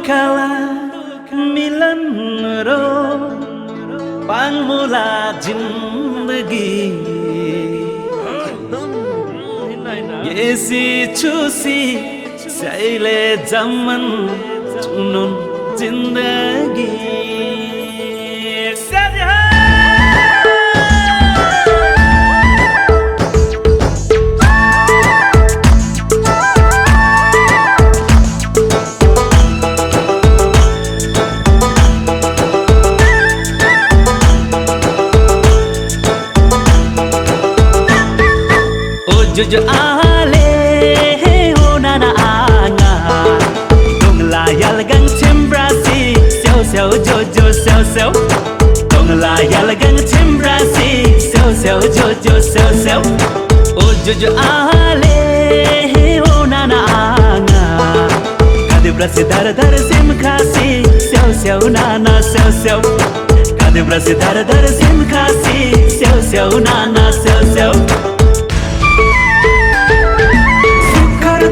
दुःखला मिलन रो पाङमुला जिन्दगी येसी छुसी सैले जमन चुनुन जिन्दगी जो आले हो nana anga dong la yal gang timbrasi seo seo jojo seo seo dong la yal gang timbrasi seo seo jojo seo seo oh jojo ale ho nana anga kade brasi dar dar sim khasi seo seo nana seo seo kade brasi dar dar sim khasi seo seo nana seo seo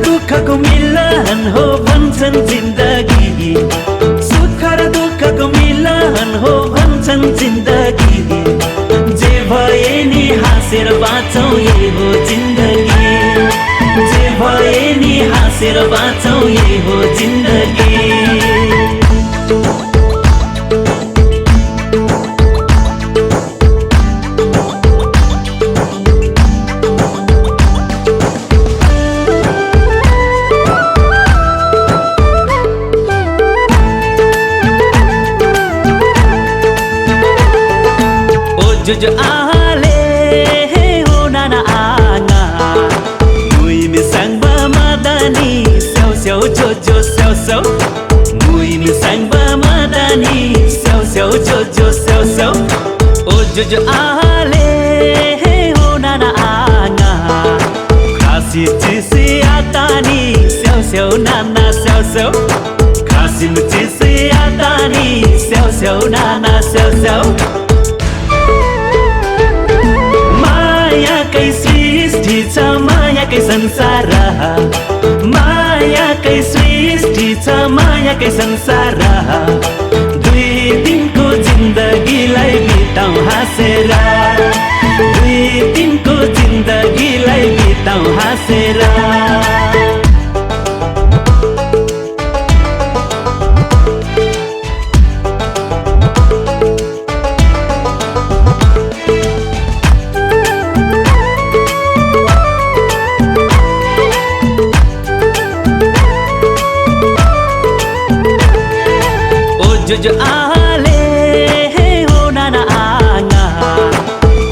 दुख को मिलन हो भन्छन् जिन्दगी सुख र दुख को मिलन हो भन्छन् जिन्दगी जे भए नि हाँसेर बाँचौँ यही हो जिन्दगी जे भए नि हाँसेर बाँचौँ यही हो जिन्दगी जो आले हो nana anga mui mi sang ba madani seo seo jojo seo seo mui mi sang ba madani seo seo jojo seo seo oh jojo ale ho nana anga khasi chisi atani seo seo nana seo seo khasi chisi atani seo seo nana seo seo मायाकै सृष्टि छ मायाकै संसार मायाकै सृष्टि छ मायाकै संसार दुई दिनको जिन्दगीलाई बिताउँ हाँसेर दुई दिनको जिन्दगीलाई बिताउँ हाँसेर जो आले हो nana anga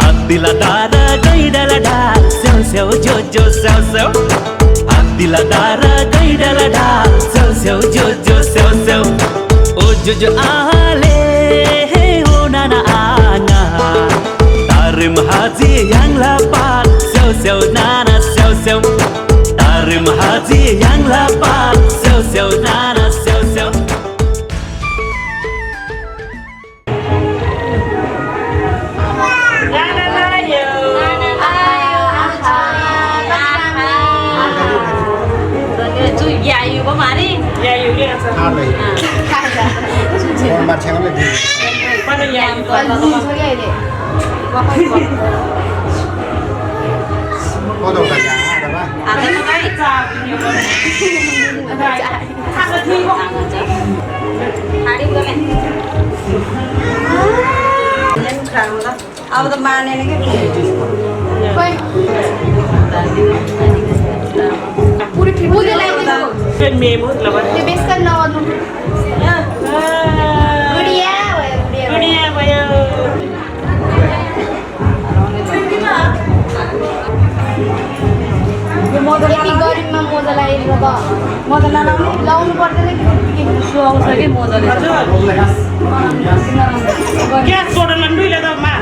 adila dara gaidala da seo seo jojo seo seo adila dara gaidala da seo seo jojo seo seo oh jojo ale ho nana anga tarim haji yang lapat seo seo nana seo seo tarim haji yang lapat seo seo nana seo seo mặt trắng là gì? Con này dài có đầu cả giá được không? à cái nó cái thằng là thi không? Hai đi bữa này. Lên khang đó. Ao tầm ban này cái. Quay. Udah lagi tu. Kan memo lah. Dia besar lawan tu. Ya. Budia, budia. Budia, budia. Yo modal ni garib ma modal ai baba. Modal na laun पर्दैन कि सुहाउँछ कि modal. क्या soda लंडू ले दो माँ.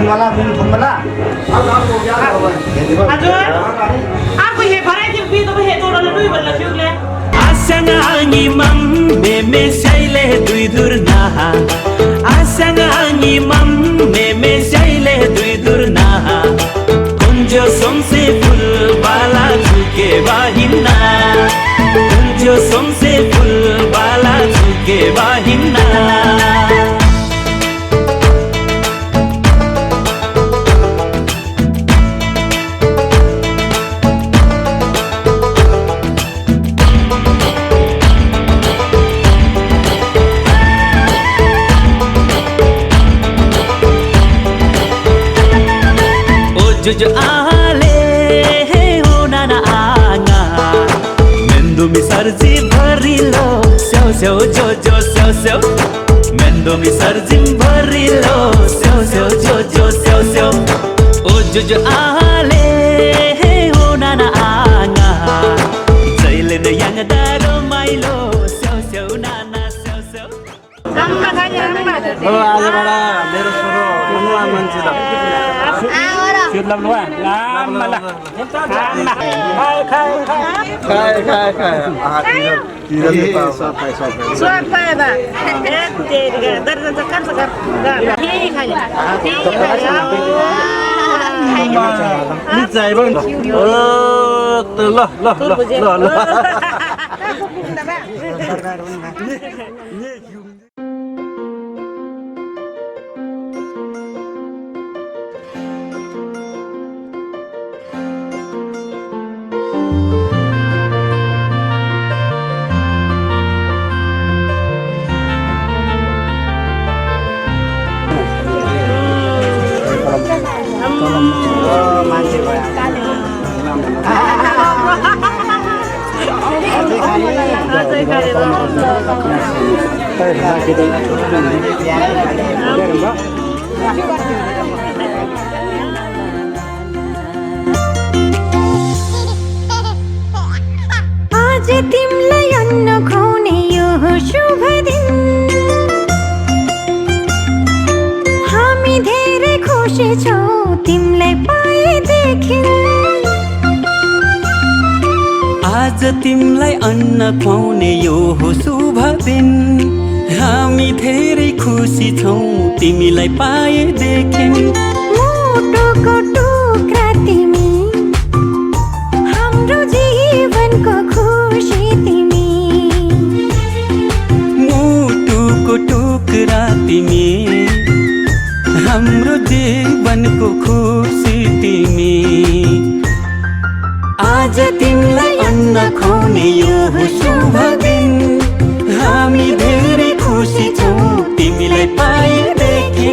मला बिन थमला. हजुर. आपको ये भराई के भी तो हे सोडा लंडू ही बल्ला क्यों ले? Asang angi mam me saile dui durna. Asang angi mam me saile dui durna. Kunjo somse ful bala chuke bahina. Kunjo somse ful bala हिँड्न Jojo ale ho nana anga Mendo mi sarji bharilo Seu seu jojo seu seu Mendo mi sarji bharilo Seu seu jojo seu seu O jojo ale ho nana anga Jaile na yang daro mailo Seu seu nana seu seu Ramma खाने ramma आजबाट मेरो छोरो मनुवा मान्छे त Sudah belum? Lama lah. खाए Sudah Siapa ya, Pak? Dari sekarang Ini kaya. नि चाहियो नि ल मान्छे भयो आज तिमीलाई अन्न खुवाउने यो शुभ दिन हामी धेरै खुसी छौँ तिमीलाई पाएदेखि आज तिमीलाई अन्न खुवाउने यो हो शुभ दिन हामी धेरै खुसी छौँ तिमीलाई पाएदेखि मुटुको टुक्रा तिमी हाम्रो जीवनको खुसी तिमी मुटुको टुक्रा तिमी हाम्रो जीवनको खुसी तिमी आज तिमीलाई अन्न खुवाउने यो हो शुभ दिन हामी धेरै खुसी छौँ तिमीलाई पाएदेखि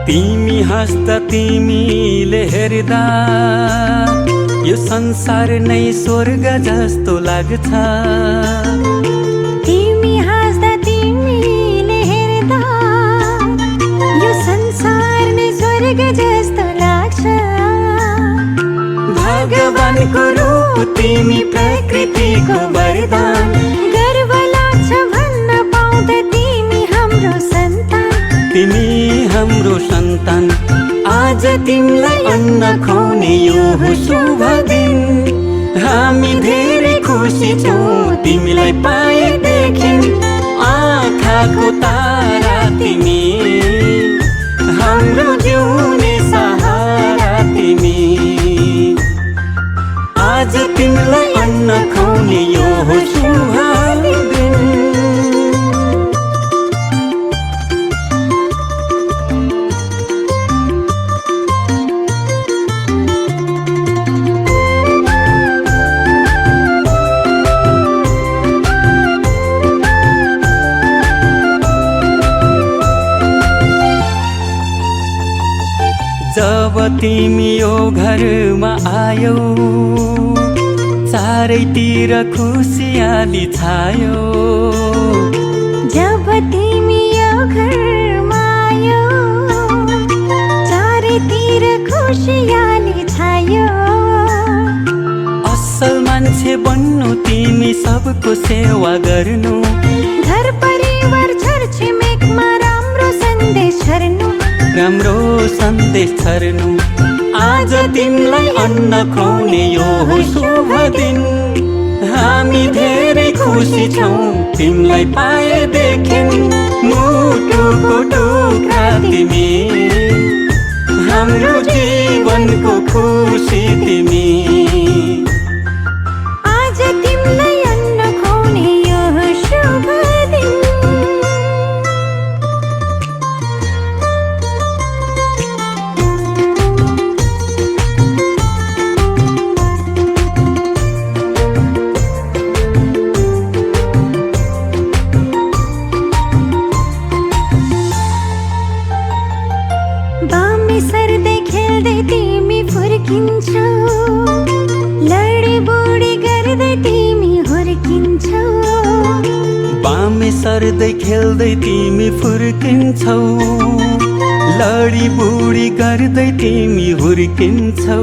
तिमी हाँस्दा तिमीले हेर्दा यो संसार नै स्वर्ग जस्तो लाग्छ तिमी हाँस्दा तिमीले हेर्दा यो संसार नै स्वर्ग जस्तो लाग्छ भगवानको रूप तिमी प्रकृतिको वरदान गर्व लाग्छ भन्न पाउँदा तिमी हाम्रो सन्तान तिमी हाम्रो सन्तान आज तिमीलाई अन्न खुवाउने यो हो शुभ दिन हामी धेरै खुसी छौँ तिमीलाई पाएदेखि आँखाको तारा तिमी हाम्रो जिउने सहारा तिमी आज तिमीलाई अन्न खुवाउने यो हो शुभ दिन जब तिमी यो घरमा आयौ चारैतिर खुसियाली छायो जब तिमी यो घरमा आयौ चारैतिर खुसियाली छायो असल मान्छे बन्नु तिमी सबको सेवा गर्नु घर परिवार छरछिमेकमा राम्रो सन्देश छर्नु आज तिमीलाई अन्न खुवाउने यो हो शुभ दिन हामी धेरै खुसी छौँ तिमीलाई पाएदेखि मुटुको टुक्रा तिमी हाम्रो जीवनको खुसी तिमी आज तिमीलाई अन्न खुवाउने यो शुभ दिन बामे सर्दै खेल्दै तिमी फुर्किन्छौ लडी बुडी गर्दै तिमी हुर्किन्छौ बामे सर्दै खेल्दै तिमी फुर्किन्छौ लडी बुडी गर्दै तिमी हुर्किन्छौ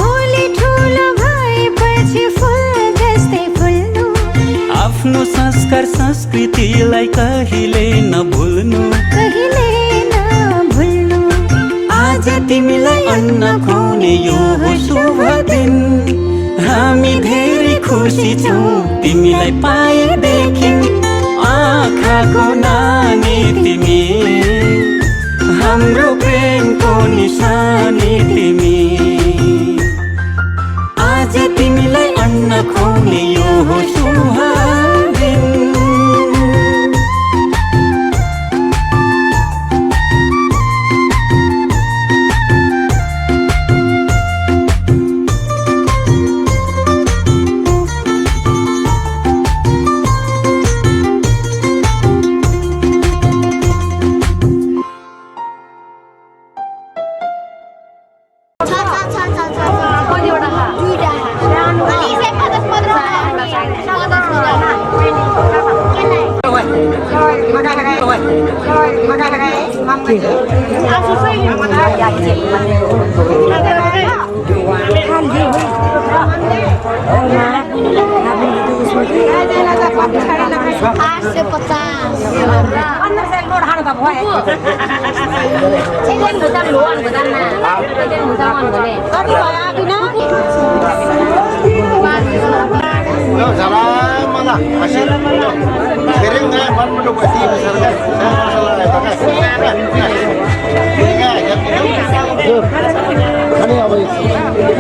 भोलि ठुलो भएपछि फुल जस्तै फुल्नु आफ्नो संस्कार संस्कृतिलाई कहिले नभुल्नु कहिले नभुल्नु आज तिमीलाई अन्न खुवाउने यो हो शुभ दिन हामी धेरै खुसी छौँ तिमीलाई पाएदेखि आँखाको नानी तिमी हाम्रो प्रेमको निशानी तिमी आज तिमीलाई अन्न खुवाउने यो हो शुभ दिन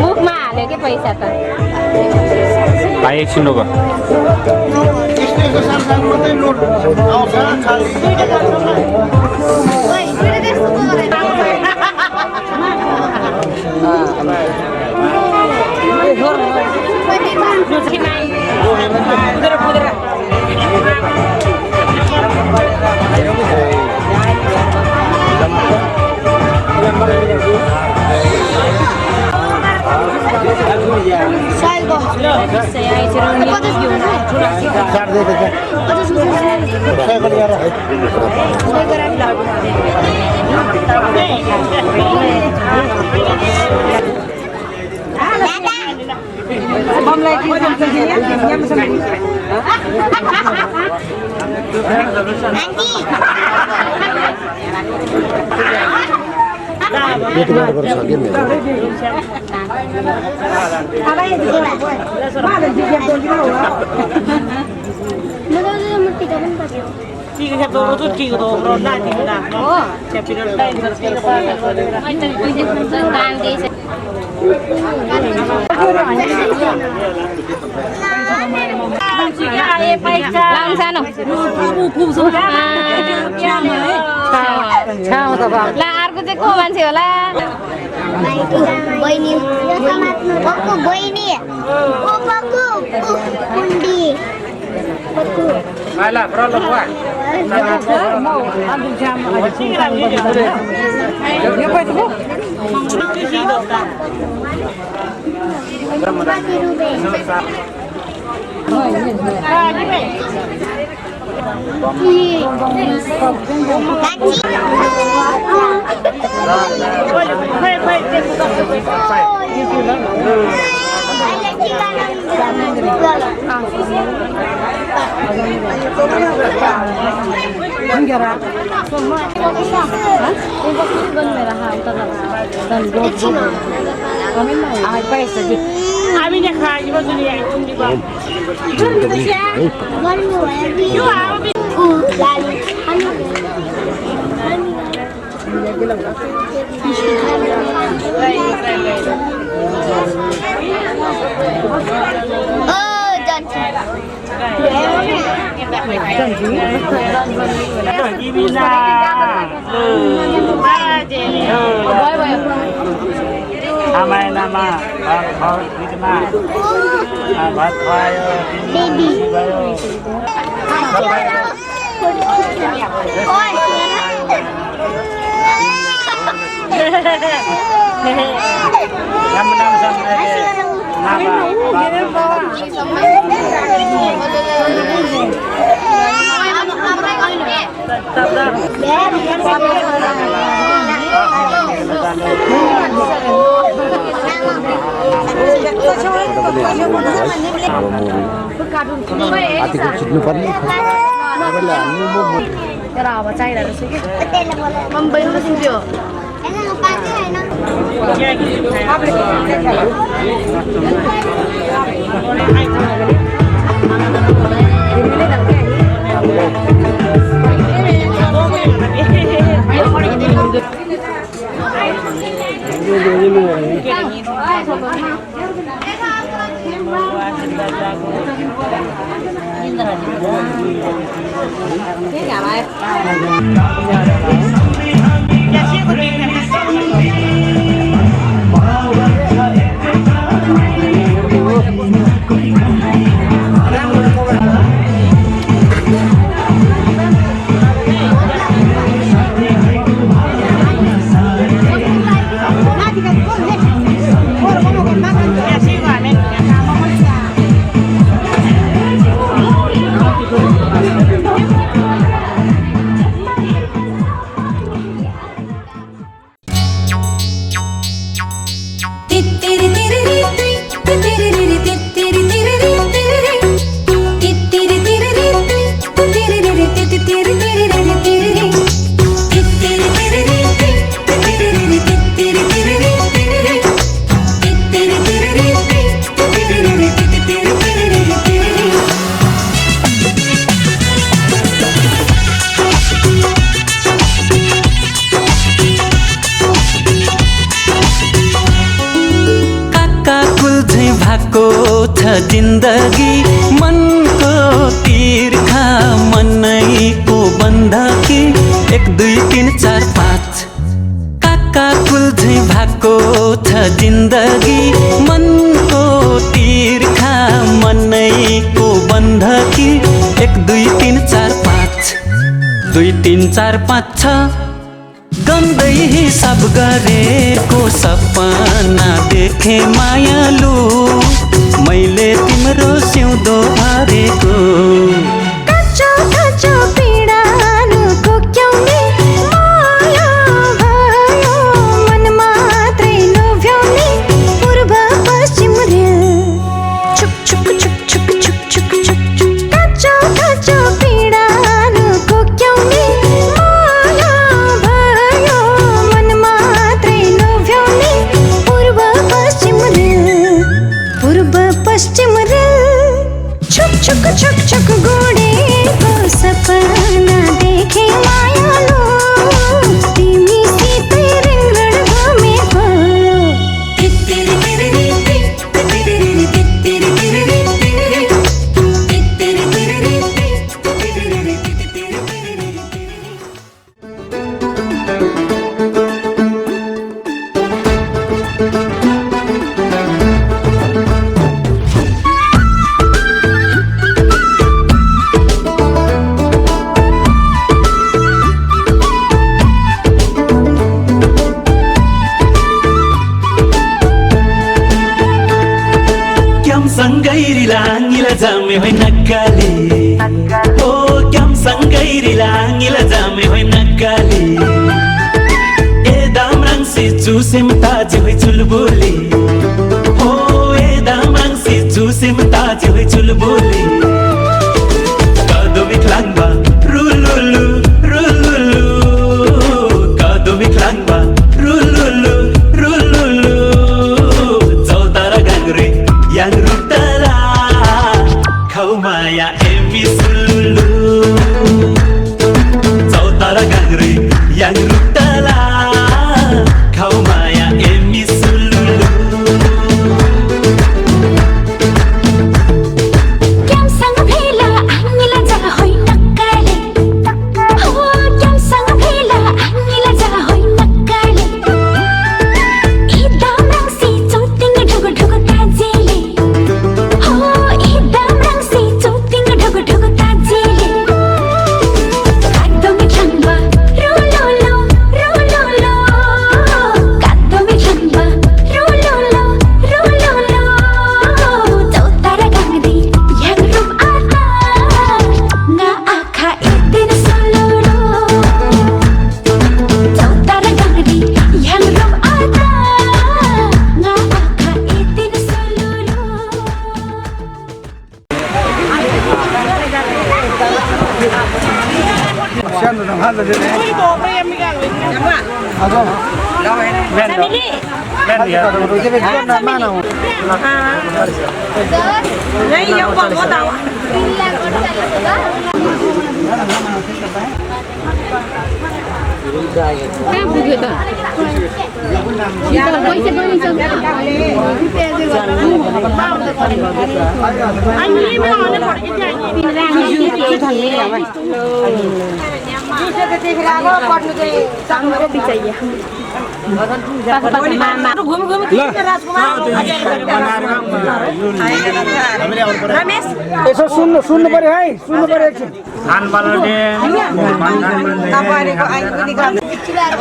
मुखमा हाल्यो कि पैसा त भाइ एकछिन रोक अर्को चाहिँ को मान्छे होला Ai paisa di. Ami ne khai ba dunia ini ba. Yo abi. Amai nama Bhau Vidma Bhat Bhayo Baby Nama जिन्दगी मनको तिर्खा मनैको बन्धकी 1 2 3 4 5 काका कुल्झै भएको छ जिन्दगी मनको तिर्खा मनैको बन्धकी 1 2 3 4 5 2 3 4 5 6 गन्दै हिसाब गरेको सपना देखे मायालु मैले तिम्रो सिउँदो भरेको कच्चो कच्चो पीडानुको क्याउने माया भयो मन मात्रै लोभ्याउने पूर्व पश्चिम रेल छुक छुक छुक छुक छुक छुक छुक छुक कच्चो कच्चो पीडानुको क्याउने माया भयो मन मात्रै लोभ्याउने पूर्व पश्चिम रेल छुक छुक छुक छुक गोडेको सपना देखे मायालु तिमीसितै रिङरण घुमेको जामे होइ नक्काली ओ क्याम सँगै रिलाङिला जामे होइ नक्काली ए दामराङसी जुसेम ताजी होइ चुलबुली ओ ए दामराङसी जुसेम ताजी होइ चुलबुली कादोमिक लाङबा रुलुलु रुलुलु कादोमिक लाङबा रुलुलु रुलुलु खाउमाया एमी सुलुलु चौतारा गाङ्रे याङ रुटला खाउमाया एमी सुलुलु क्यामसँग भेला हामीला जा होइ नक्काले हो क्यामसँग भेला हामीला जा होइ नक्काले ई दामरङसी चौतिङ ढुगु ढुगु ताजेले हो ई दामरङसी चौतिङ ढुगु ढुगु ताजेले कादोमी ठम्बा रोलोलो रोलोलो कादोमी ठम्बा रोलोलो रोलोलो चौतारा गाङ्दी याङ रुप आता nga आँखा इदिन सोलोलो चौतारा गाङ्दी याङ रुप आता nga आँखा इदिन सोलोलो यसो सुन्नु पर्यो है सुन्नु पर्यो एकछिन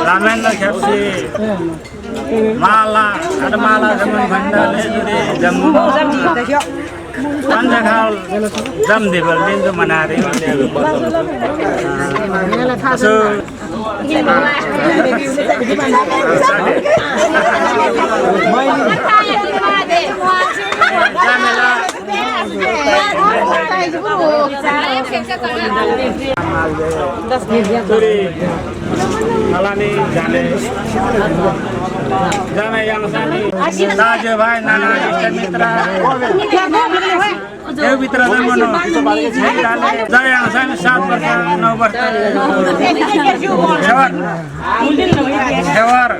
रामेन्द्र खेप्सी माला माला भन्दाले जम्मू पञ्चखाल जमदेवल लिन्जो मनारे नलानी जाने जाने yang sani दाजु भाइ नाना इष्ट मित्र देव मित्र जन्मनु जय yang sani 7 वर्ष 9 वर्ष हेवर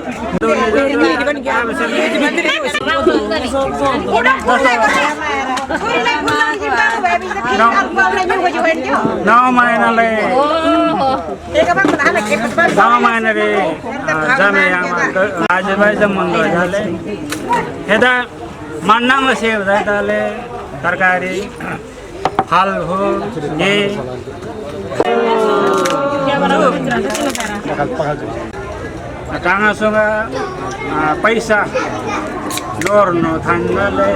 नौ महिनाले दाजुभाइ सम्बन्ध झाले यता मन्नाङले सेव दाले तरकारी फल हो ये काँगासँग पैसा लोर्नु थाङ्गाले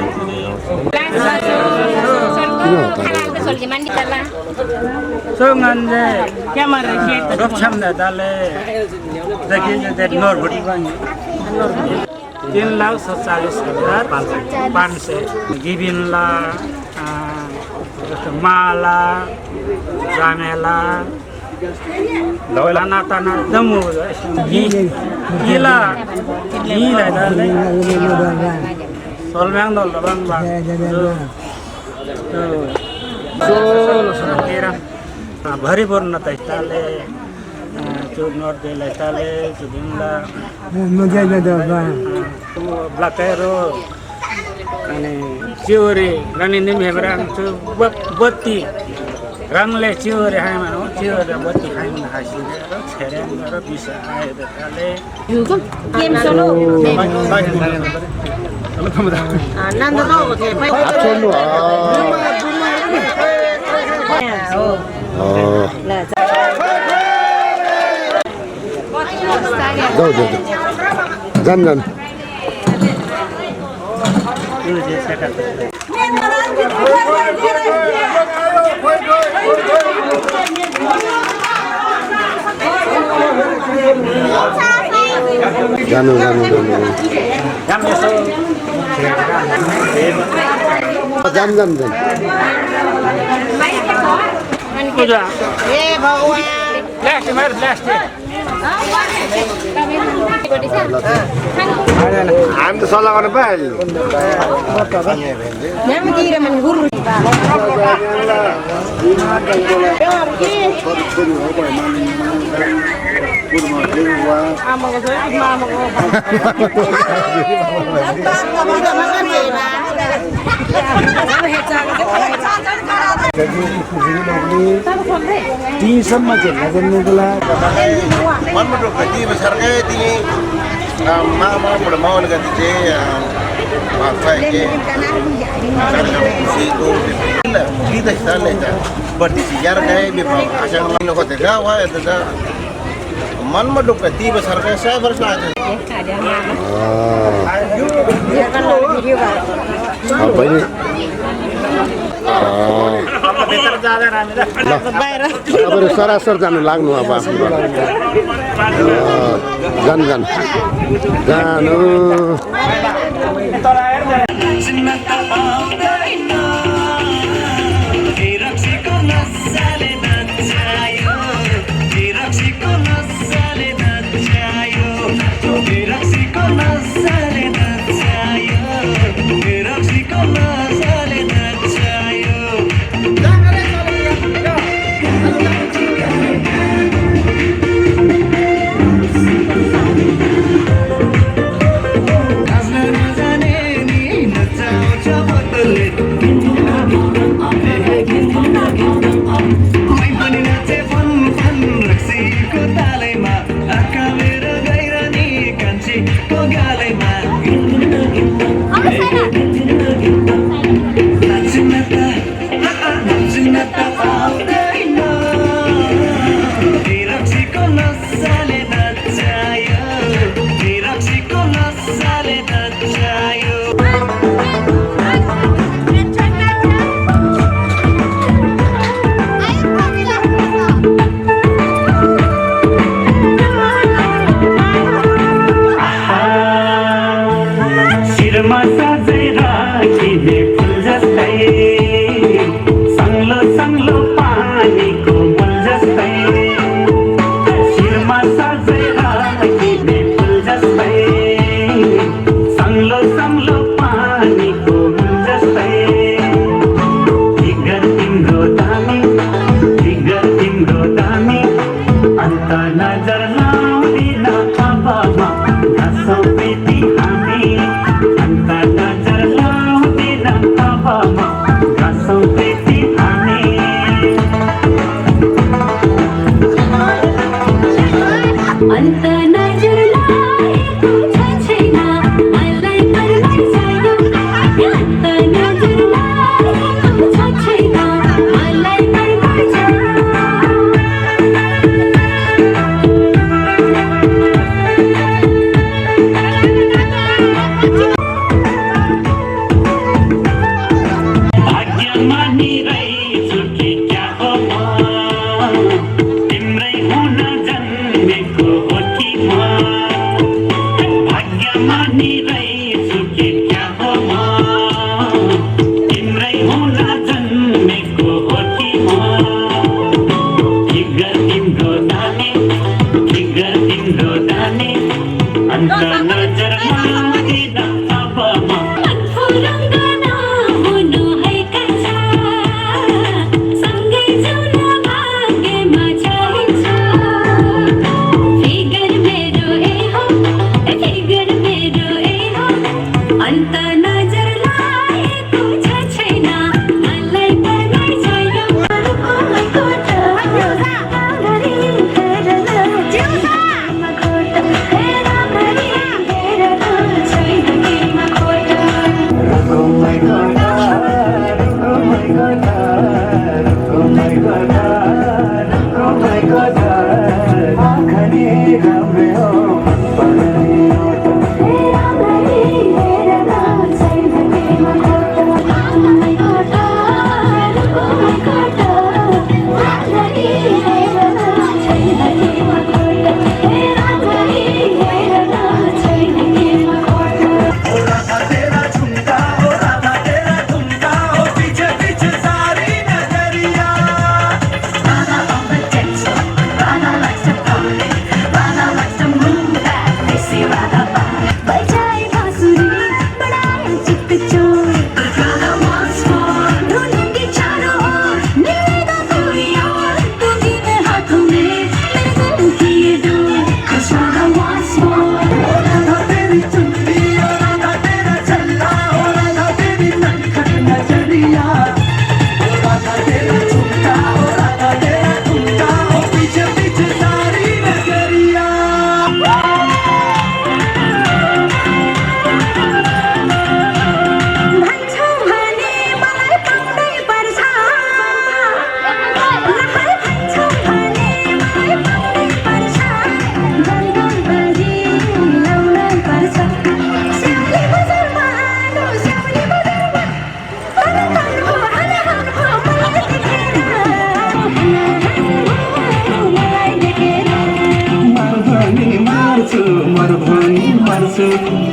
Sungande kamera roksam dale देखिए जे नोर बड़ी 3,47,500 गिबिनला माला रामेला लाना तना दमु गीला गीला दले solmang dol bang bang भरी पर्न तैताले चुनर देले ताले चुबिंदा ब्लाकेरो अनि चिउरे रनि निमेब्राङ चु बत्ती रङले चिउरे हाइमा हो चिउरे बत्ती खाइम हासी र छेरेन र बिसा आए ताले युगम गेम सोलो नन्द नो थे छोड्नु जाऊ जान जानु पूजा ए भगवान लास्ट हामी त सल्लाह गर्न पाइहाल्यो तीसम्म चाहिँ नजन्नुको लागि मनमुटु कति besarnya di mama udah mau dengan DJ apa ini karena situ kita sana aja berdisejar kayak di asal lo kota Jawa itu dah मनमुटु कति besarnya saya bersalah apa ini अब सरासर जानु लाग्नु अब आफ्नो जानु जानु जानु As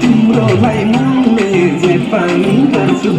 तिम्रो भाइ मैले जे पनि गर्छु